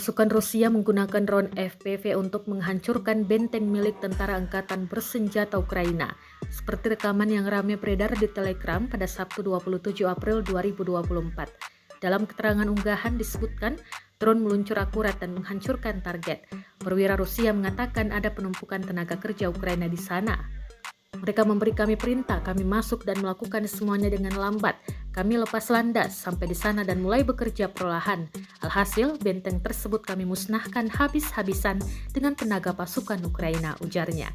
Pasukan Rusia menggunakan drone FPV untuk menghancurkan benteng milik tentara angkatan bersenjata Ukraina, seperti rekaman yang ramai beredar di Telegram pada Sabtu 27 April 2024. Dalam keterangan unggahan disebutkan, drone meluncur akurat dan menghancurkan target. Perwira Rusia mengatakan ada penumpukan tenaga kerja Ukraina di sana. Mereka memberi kami perintah, kami masuk dan melakukan semuanya dengan lambat. Kami lepas landas sampai di sana dan mulai bekerja perlahan. Alhasil, benteng tersebut kami musnahkan habis-habisan dengan tenaga pasukan Ukraina, ujarnya.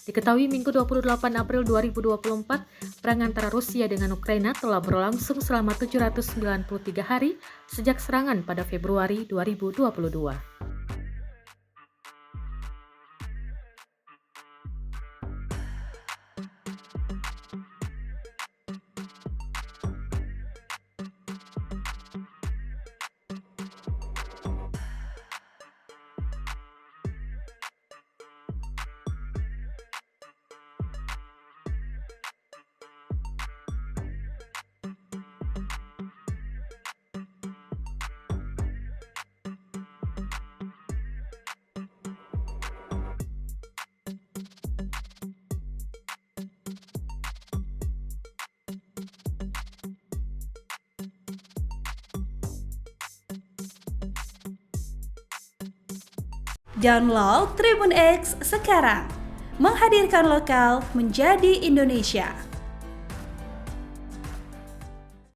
Diketahui Minggu 28 April 2024, perang antara Rusia dengan Ukraina telah berlangsung selama 793 hari sejak serangan pada Februari 2022. Download Tribun X sekarang, menghadirkan lokal menjadi Indonesia.